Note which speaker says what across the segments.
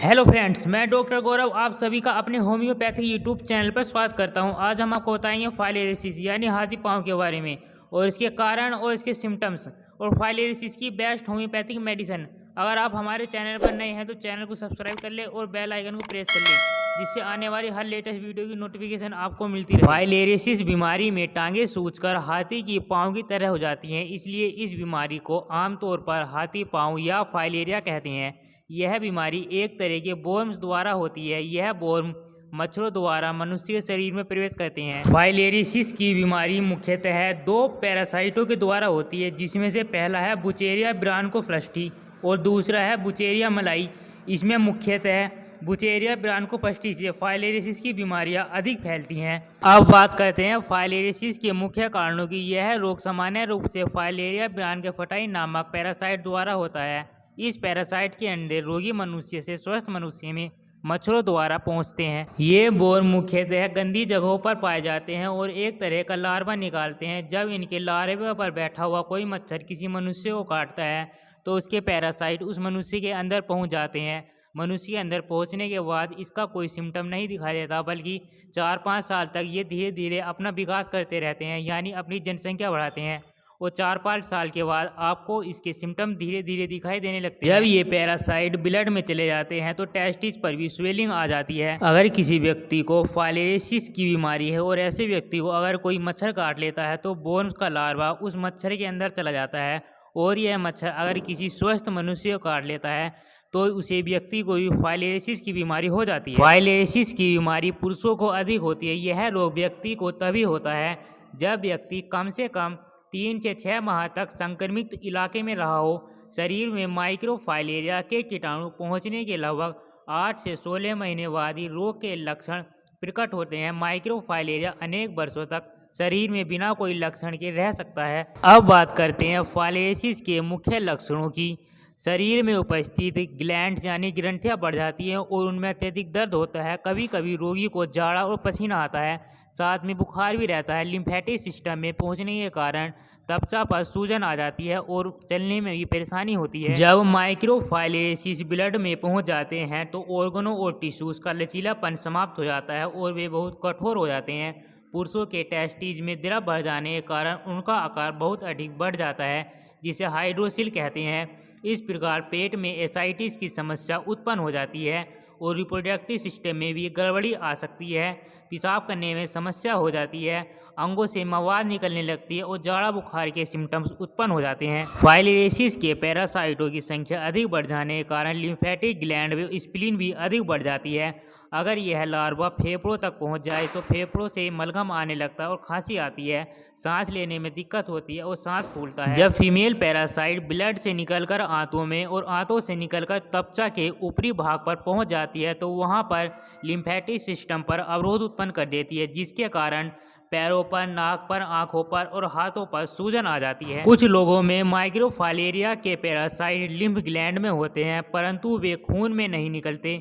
Speaker 1: Hello friends, मैं doctor गौरव आप सभी का अपने होम्योपैथी यूट्यूब चैनल पर स्वागत करता हूं। आज हम आपको बताएंगे फाइलेरिसिस यानी हाथी पांव के बारे में और इसके कारण और इसके सिम्टम्स और फाइलेरिसिस की बेस्ट होम्योपैथिक मेडिसिन। अगर आप हमारे चैनल पर नए हैं तो चैनल को सब्सक्राइब कर ले और बेल आइकन को प्रेस कर ले, जिससे आने वाली हर लेटेस्ट वीडियो की नोटिफिकेशन आपको मिलती रहे। फाइलेरिसिस बीमारी में टांगे सूजकर हाथी की पाँव की तरह हो जाती हैं, इसलिए इस बीमारी को आमतौर पर हाथी पाँव या फाइलेरिया कहते हैं। यह बीमारी एक तरह के वर्म्स द्वारा होती है। यह वर्म मच्छरों द्वारा मनुष्य के शरीर में प्रवेश करते हैं। फाइलेरिसिस की बीमारी मुख्यतः दो पैरासाइटों के द्वारा होती है, जिसमें से पहला है बुचेरिया ब्रांकोफस्टी और दूसरा है बुचेरिया मलाई। इसमें मुख्यतः बुचेरिया ब्रांकोफस्टी से फाइलेरिसिस की बीमारियां अधिक फैलती हैं। अब बात करते हैं फाइलेरिसिस के मुख्य कारणों की। यह रोग सामान्य रूप से फाइलेरिया ब्रांकोफटाई नामक पैरासाइट द्वारा होता है। इस पैरासाइट के अंडे रोगी मनुष्य से स्वस्थ मनुष्य में मच्छरों द्वारा पहुंचते हैं। ये बोर मुख्यतः गंदी जगहों पर पाए जाते हैं और एक तरह का लार्वा निकालते हैं। जब इनके लार्वे पर बैठा हुआ कोई मच्छर किसी मनुष्य को काटता है तो उसके पैरासाइट उस मनुष्य के अंदर पहुंच जाते हैं। मनुष्य के अंदर पहुंचने के बाद इसका कोई सिम्टम नहीं दिखाई देता, बल्कि 4-5 साल तक ये धीरे धीरे अपना विकास करते रहते हैं, यानी अपनी जनसंख्या बढ़ाते हैं। और 4-5 साल के बाद आपको इसके सिम्टम धीरे धीरे दिखाई देने लगते हैं। जब ये पैरासाइट ब्लड में चले जाते हैं तो टेस्टिस पर भी स्वेलिंग आ जाती है। अगर किसी व्यक्ति को फाइलेरिसिस की बीमारी है और ऐसे व्यक्ति को अगर कोई मच्छर काट लेता है तो वर्म्स का लार्वा उस मच्छर के अंदर चला जाता है और यह मच्छर अगर किसी स्वस्थ मनुष्य को काट लेता है तो उसे व्यक्ति को भी फाइलेरिसिस की बीमारी हो जाती है। फाइलेरिसिस की बीमारी पुरुषों को अधिक होती है। यह रोग व्यक्ति को तभी होता है जब व्यक्ति कम से कम 3 से 6 माह तक संक्रमित इलाके में रहा हो। शरीर में माइक्रोफाइलेरिया के कीटाणु पहुंचने के लगभग 8 से 16 महीने बाद ही रोग के लक्षण प्रकट होते हैं। माइक्रोफाइलेरिया अनेक वर्षों तक शरीर में बिना कोई लक्षण के रह सकता है। अब बात करते हैं फाइलेरिसिस के मुख्य लक्षणों की। शरीर में उपस्थित ग्लैंड्स यानी ग्रंथियां बढ़ जाती हैं और उनमें अत्यधिक दर्द होता है। कभी कभी रोगी को जाड़ा और पसीना आता है, साथ में बुखार भी रहता है। लिम्फेटिक सिस्टम में पहुंचने के कारण त्वचा पर सूजन आ जाती है और चलने में भी परेशानी होती है। जब माइक्रोफाइलेरिसिस ब्लड में पहुंच जाते हैं तो ऑर्गनों और टिश्यूज का लचीलापन समाप्त हो जाता है और वे बहुत कठोर हो जाते हैं। पुरुषों के टेस्टिस में द्रव भर जाने के कारण उनका आकार बहुत अधिक बढ़ जाता है, जिसे हाइड्रोसिल कहते हैं। इस प्रकार पेट में एसाइटिस की समस्या उत्पन्न हो जाती है और रिप्रोडक्टिव सिस्टम में भी गड़बड़ी आ सकती है। पेशाब करने में समस्या हो जाती है, अंगों से मवाद निकलने लगती है और जाड़ा बुखार के सिम्टम्स उत्पन्न हो जाते हैं। फाइलेरिसिस के पैरासाइटों की संख्या अधिक बढ़ जाने के कारण लिम्फेटिक ग्लैंड व स्प्लीन भी अधिक बढ़ जाती है। अगर यह लार्वा फेफड़ों तक पहुंच जाए तो फेफड़ों से मलगम आने लगता है और खांसी आती है, सांस लेने में दिक्कत होती है और सांस फूलता है। जब फीमेल पैरासाइट ब्लड से निकलकर आंतों में और आंतों से निकलकर त्वचा के ऊपरी भाग पर पहुंच जाती है तो वहां पर लिम्फेटिक सिस्टम पर अवरोध उत्पन्न कर देती है, जिसके कारण पैरों पर, नाक पर, आंखों पर और हाथों पर सूजन आ जाती है। कुछ लोगों में माइक्रोफाइलेरिया के पैरासाइट लिम्फ ग्लैंड में होते हैं, परंतु वे खून में नहीं निकलते।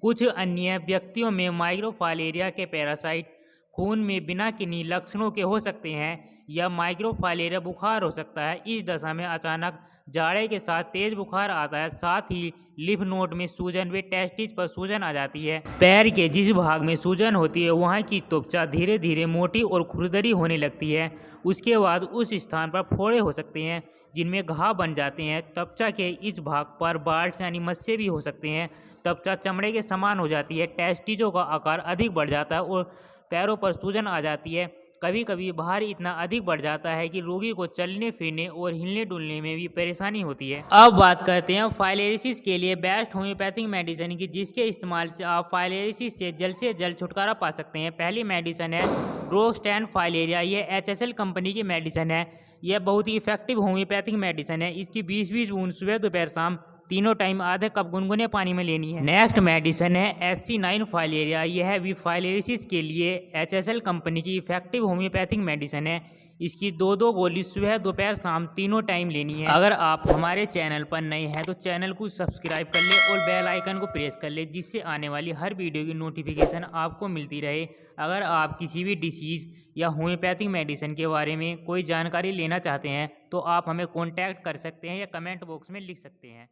Speaker 1: कुछ अन्य व्यक्तियों में माइक्रोफाइलेरिया के पैरासाइट खून में बिना किन्हीं लक्षणों के हो सकते हैं या माइक्रोफाइलेरिया बुखार हो सकता है। इस दशा में अचानक जाड़े के साथ तेज बुखार आता है, साथ ही लिम्फ नोड में सूजन व टेस्टिस पर सूजन आ जाती है। पैर के जिस भाग में सूजन होती है वहाँ की त्वचा धीरे धीरे मोटी और खुरदरी होने लगती है। उसके बाद उस स्थान पर फोड़े हो सकते हैं जिनमें घाव बन जाते हैं। त्वचा के इस भाग पर बार्ड्स यानी मस्से भी हो सकते हैं। त्वचा चमड़े के समान हो जाती है, टेस्टिसों का आकार अधिक बढ़ जाता है और पैरों पर सूजन आ जाती है। कभी कभी भार इतना अधिक बढ़ जाता है कि रोगी को चलने फिरने और हिलने डुलने में भी परेशानी होती है। अब बात करते हैं फाइलेरिसिस के लिए बेस्ट होम्योपैथिक मेडिसिन की, जिसके इस्तेमाल से आप फाइलेरिसिस से जल्द छुटकारा पा सकते हैं। पहली मेडिसिन है ड्रोस्टैन फाइलेरिया। ये HSL कंपनी की मेडिसिन है। यह बहुत ही इफेक्टिव होम्योपैथिक मेडिसिन है। इसकी 20-20 बूंद सुबह दोपहर शाम तीनों टाइम आधे कप गुनगुने पानी में लेनी है। नेक्स्ट मेडिसिन है SC9 फाइलेरिया। यह भी फाइलेरिसिस के लिए HSL कंपनी की इफेक्टिव होम्योपैथिक मेडिसिन है। इसकी 2-2 गोली सुबह दोपहर शाम तीनों टाइम लेनी है। अगर आप हमारे चैनल पर नए हैं तो चैनल को सब्सक्राइब कर ले और बेल आइकन को प्रेस कर ले, जिससे आने वाली हर वीडियो की नोटिफिकेशन आपको मिलती रहे। अगर आप किसी भी डिसीज़ या होम्योपैथिक मेडिसिन के बारे में कोई जानकारी लेना चाहते हैं तो आप हमें कॉन्टैक्ट कर सकते हैं या कमेंट बॉक्स में लिख सकते हैं।